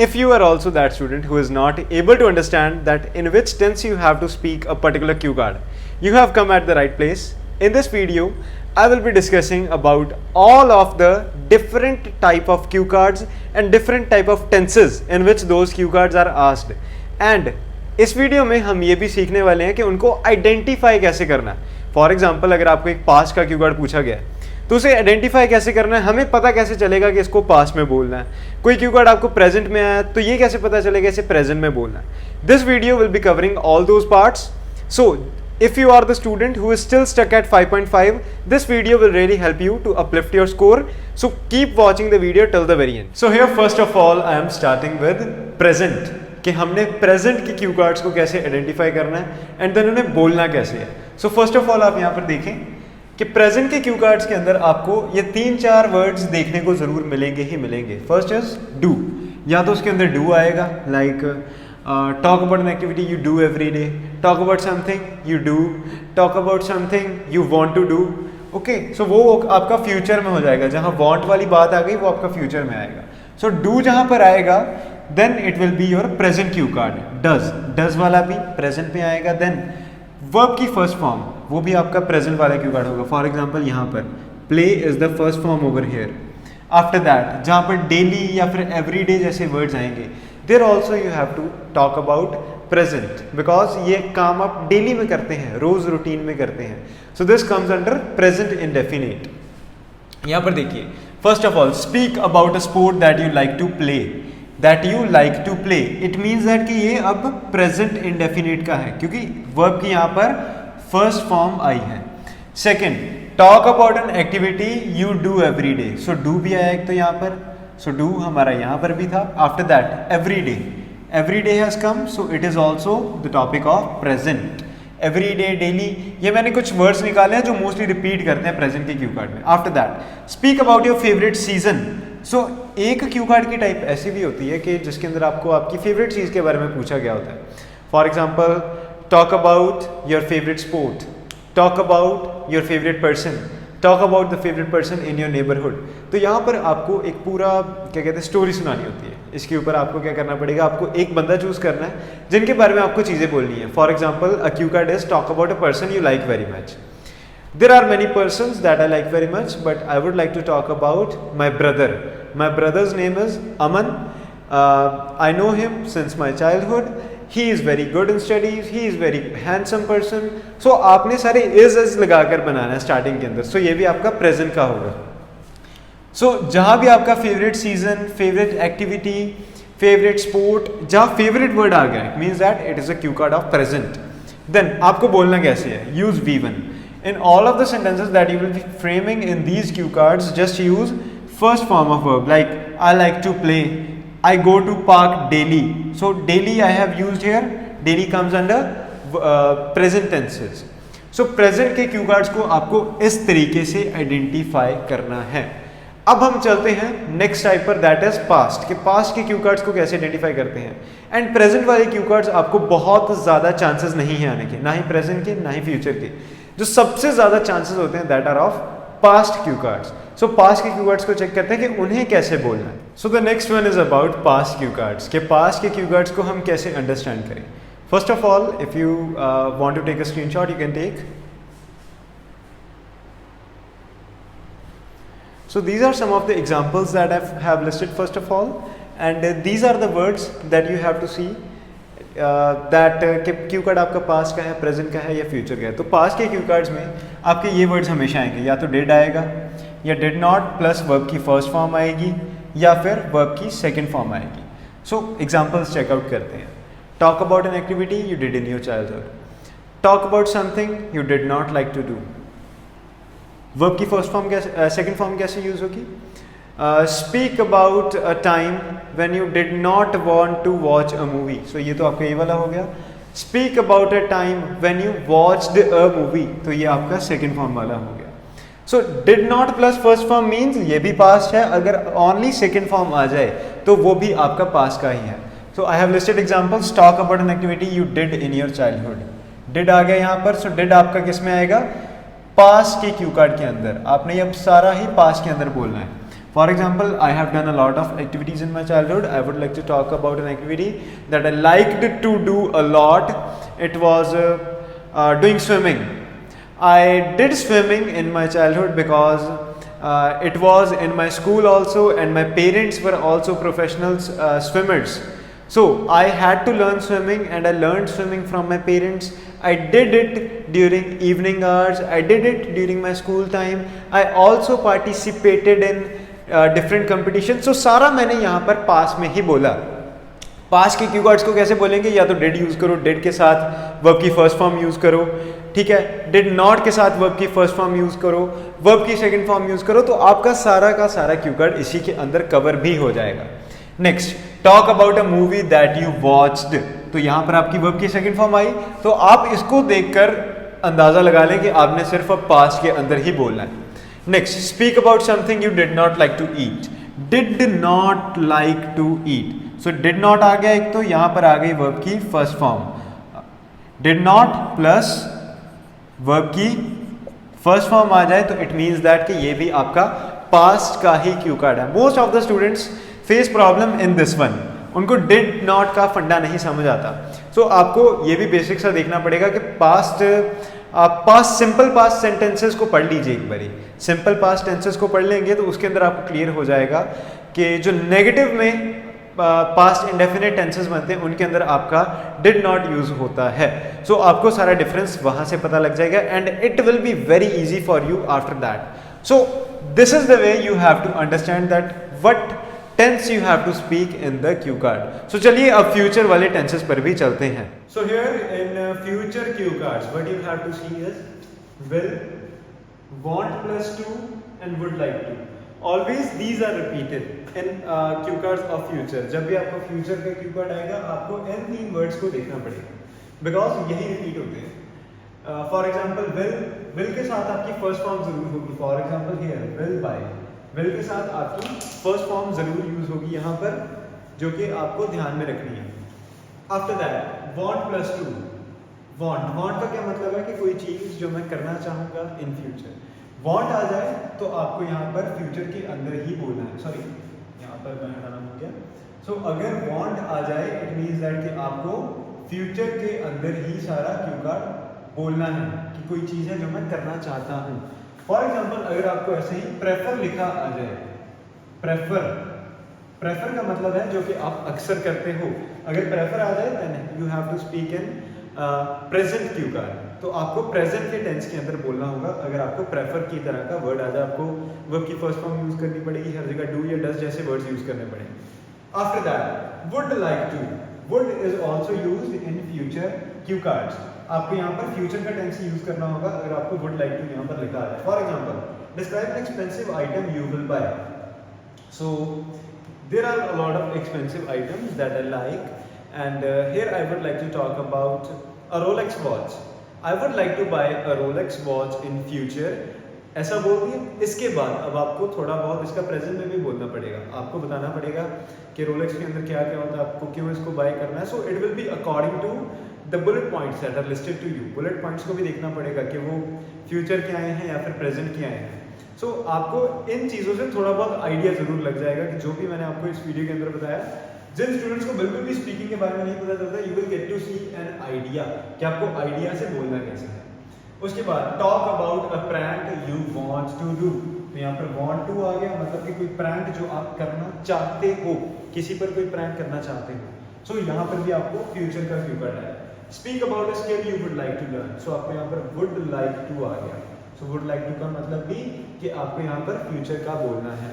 If you are also that student who is not able to understand that in which tense you have to speak a particular cue card, you have come at the right place. In this video, I will be discussing about all of the different type of cue cards and different type of tenses in which those cue cards are asked. And इस video में हम ये भी सीखने वाले हैं कि उनको आइडेंटिफाई कैसे करना है. फॉर एग्जाम्पल, अगर आपको एक पास्ट का क्यू कार्ड पूछा गया है तो उसे आइडेंटिफाई कैसे करना है, हमें पता कैसे चलेगा कि इसको पास्ट में बोलना है. कोई क्यू कार्ड आपको प्रेजेंट में आया तो ये कैसे पता चलेगा इसे प्रेजेंट में बोलना है. This video will be covering all those parts. So if you are the student who is still stuck at 5.5, this video will really help you to uplift your score. So keep watching the video till the very end. So here first of all I am starting with present, कि हमने present की Q cards को कैसे identify करना है and then उन्हें बोलना कैसे है. सो फर्स्ट ऑफ ऑल आप यहाँ पर देखें कि प्रेजेंट के क्यू कार्ड्स के अंदर आपको ये 3-4 वर्ड्स देखने को जरूर मिलेंगे ही मिलेंगे. First is do. या तो उसके अंदर डू आएगा, like talk about an activity you do every day, talk about something you do, talk about something you want to do. Okay, so वो आपका फ्यूचर में हो जाएगा. जहाँ वांट वाली बात आ गई वो आपका फ्यूचर में आएगा. सो डू जहाँ पर आएगा then it will be your present cue card. Does वाला भी प्रेजेंट में आएगा. देन वर्ब की फर्स्ट फॉर्म वो भी आपका प्रेजेंट वाला क्यू कार्ड होगा. फॉर एग्जाम्पल यहाँ पर play is the first form over here. After that जहाँ पर डेली या फिर एवरीडे जैसे वर्ड्स आएंगे, there also you have to talk about present, because ये काम आप डेली में करते हैं, रोज रूटीन में करते हैं. So this comes under present indefinite. यहाँ पर देखिए, first of all speak about a sport that you like to play. That you like to play, it means that कि ये अब प्रेजेंट इंडेफिनिट का है क्योंकि वर्ब की यहाँ पर फर्स्ट फॉर्म आई है. Second, talk about an activity you do every day. So do भी आया एक तो यहाँ पर. सो डू हमारा यहाँ पर भी था. After that every day has come, so it is also the topic of present. Every day, daily, ये मैंने कुछ वर्ड्स निकाले हैं जो मोस्टली रिपीट करते हैं प्रेजेंट के क्यू कार्ड में. After that speak about your favourite season. So एक क्यू कार्ड की टाइप ऐसी भी होती है कि जिसके अंदर आपको आपकी फेवरेट चीज़ के बारे में पूछा गया होता है. For example, talk about your favourite sport, talk about your favourite person, talk about the favourite person in your neighbourhood. तो यहाँ पर आपको एक पूरा क्या कहते हैं स्टोरी सुनानी होती है. इसके ऊपर आपको क्या करना पड़ेगा, आपको एक बंदा चूज करना है जिनके बारे में आपको चीज़ें बोलनी है. For example, a Q card is talk about a person you like very much. There are many persons that I like very much, but I would like to talk about my brother. My brother's name is Aman. I know him since my childhood. He is very good in studies. He is very handsome person. So आपने सारे is लगाकर बनाना है starting के अंदर. So ये भी आपका present का होगा. So जहाँ भी आपका favourite season, favourite activity, favourite sport, जहाँ फेवरेट वर्ड आ गया, it means that it is a cue card of present. Then आपको बोलना कैसे है? Use V1. In all of the sentences that you will be framing in these cue cards, just use first form of verb, like I like to play, I go to park daily. So daily I have used here. Daily comes under present tenses. So present के cue cards को आपको इस तरीके से identify करना है. अब हम चलते हैं नेक्स्ट टाइप पर, दैट इज पास्ट. के पास्ट के क्यू कार्ड्स को कैसे आइडेंटिफाई करते हैं. एंड प्रेजेंट वाले क्यू कार्ड्स आपको बहुत ज़्यादा चांसेस नहीं है आने के, ना ही प्रेजेंट के ना ही फ्यूचर के. जो सबसे ज़्यादा चांसेस होते हैं that are of past cue cards. So past के क्यू कार्ड्स को चेक करते हैं कि उन्हें कैसे बोलना है. So the next one is about past cue cards. के पास्ट के क्यू कार्ड्स को हम कैसे अंडरस्टैंड करें. First of all, if you want to take a screenshot you can take. So these are some of the examples that I have listed first of all, and these are the words that you have to see that Q card आपका past का है, present का है या future का है. तो past के क्यू कार्ड्स में आपके ये वर्ड्स हमेशा आएंगे, या तो डिड आएगा या डिड नॉट प्लस वर्ब की फर्स्ट फॉर्म आएगी या फिर वर्ब की सेकेंड फॉर्म आएगी. सो एग्जाम्पल्स चेकआउट करते हैं. Talk about an activity you did in your childhood, talk about something you did not like to do. Verb की फर्स्ट फॉर्म कैसे, सेकेंड फॉर्म कैसे यूज होगी. Speak about a time when you did not want to watch a movie. So ये तो आपका ये वाला हो गया. Speak about a time when you watched a movie, तो ये आपका सेकेंड फॉर्म वाला हो गया. So did not plus first form means ये भी पास्ट है. अगर ओनली सेकेंड फॉर्म आ जाए तो वो भी आपका पास्ट का ही है. So I have listed examples. Talk about an activity you did in your childhood, did आ गया यहाँ पर. सो डिड आपका किस में आएगा, पास्ट के क्यू कार्ड के अंदर. आपने अब सारा ही पास्ट के अंदर बोलना है. For example, I have done a lot of activities in my childhood. I would like to talk about an activity that I liked to do a lot. It was doing swimming. I did swimming in my childhood because it was in my school also, and my parents were also professional swimmers. So I had to learn swimming, and I learned swimming from my parents. I did it during evening hours. I did it during my school time. I also participated in different competition. So सारा मैंने यहाँ पर पास में ही बोला. पास के cue cards को कैसे बोलेंगे? या तो डिड यूज़ करो, डिड के साथ वर्ब की फर्स्ट फॉर्म यूज़ करो, ठीक है. डिड नॉट के साथ वर्ब की फर्स्ट फॉर्म यूज़ करो, वर्ब की सेकंड फॉर्म यूज़ करो. तो आपका सारा का सारा क्यू कार्ड इसी के अंदर कवर भी हो जाएगा. Next, talk about a movie that you watched. तो यहाँ पर आपकी वर्ब की सेकंड फॉर्म आई, तो आप इसको देखकर अंदाज़ा लगा लें कि आपने सिर्फ अब पास्ट के अंदर ही बोलना है. Next, speak about something you did not like to eat. Did not like to eat. So did not आ गया एक, तो यहाँ पर आ गई verb की first form. Did not plus verb की first form आ जाए तो it means that कि ये भी आपका past का ही क्यू कार्ड है. Most of the students face problem in this one. उनको did not का फंडा नहीं समझ आता. So आपको ये भी बेसिक सा देखना पड़ेगा कि past सिंपल पास्ट सेंटेंसेस को पढ़ लीजिए एक बारी. सिंपल पास्ट टेंसेस को पढ़ लेंगे तो उसके अंदर आपको क्लियर हो जाएगा कि जो नेगेटिव में पास्ट इंडेफिनिट टेंसेस बनते हैं उनके अंदर आपका डिड नॉट यूज होता है. सो आपको सारा डिफरेंस वहां से पता लग जाएगा and it will be very easy for you after that. So this is the way you have to understand that what tense you have to speak in the Q card. So चलिए अब future वाले tenses पर भी चलते हैं. So here in future Q cards what you have to see is will, want plus to and would like to. Always these are repeated in cue cards of future. जब भी आपको future का Q card आएगा आपको इन तीन words को देखना पड़ेगा बिकॉज यही रिपीट होते हैं. फॉर एग्जाम्पल विल के साथ आपकी फर्स्ट फॉर्म जरूर होगी. For example here will buy, will के साथ आपकी फर्स्ट फॉर्म जरूर यूज होगी यहाँ पर, जो कि आपको ध्यान में रखनी है. After that want plus two. want का क्या मतलब है कि कोई चीज जो मैं करना चाहूंगा इन फ्यूचर. want आ जाए तो आपको यहाँ पर फ्यूचर के अंदर ही बोलना है. सॉरी यहाँ पर मैं हटाना हो गया. सो अगर want आ जाए इट मींस दैट कि आपको फ्यूचर के अंदर ही सारा क्यू कार्ड बोलना है कि कोई चीज है जो मैं करना चाहता हूँ. फॉर एग्जाम्पल अगर आपको ऐसे ही प्रेफर लिखा आ जाए, प्रेफर का मतलब है जो कि आप अक्सर करते हो. अगर प्रेफर आ जाए then you have to speak in present cue card. तो आपको प्रेजेंट के टेंस के अंदर बोलना होगा. अगर आपको प्रेफर की तरह का वर्ड आ जाए आपको वर्ब की फर्स्ट फॉर्म यूज करनी पड़ेगी. हर जगह डू या डज जैसे वर्ड्स यूज करने पड़ेंगे. After that would like to. Would is also used in future Q cards. आपको यहाँ पर फ्यूचर का टेंस यूज करना होगा अगर आपको वुड लाइक टू यहाँ पर लिखा आ जाए. For example describe an expensive item you will buy. So there are a lot of expensive items that I like, and here I would like to talk about a Rolex watch. I would like to buy a Rolex watch in future. ऐसा बोल दिया. इसके बाद अब आपको थोड़ा बहुत इसका प्रेजेंट में भी बोलना पड़ेगा. आपको बताना पड़ेगा कि रोलेक्स के अंदर क्या क्या होता है, आपको क्यों इसको बाय करना है. So it will be according to the bullet points that are listed to you. Bullet points को भी देखना पड़ेगा कि वो फ्यूचर के आए हैं या फिर प्रेजेंट के आए हैं. सो आपको इन चीज़ों से थोड़ा बहुत आइडिया जरूर लग जाएगा कि जो भी मैंने आपको इस वीडियो के अंदर बताया. जिन स्टूडेंट्स को बिल्कुल भी स्पीकिंग के बारे में नहीं पता चलता, you will get to see an idea कि आपको आइडिया से बोलना कैसे है. उसके बाद talk about a prank you want to do. तो यहाँ पर वांट टू आ गया, मतलब कि कोई प्रैंक जो आप करना चाहते हो, किसी पर कोई प्रैंक करना चाहते हो. सो यहाँ पर भी आपको फ्यूचर का क्यू करना है. Speak about a skill you would like to learn. So आपको यहाँ पर वुड लाइक टू आ गया. सो वुड लाइक टू का मतलब भी कि आपको यहाँ पर फ्यूचर का बोलना है.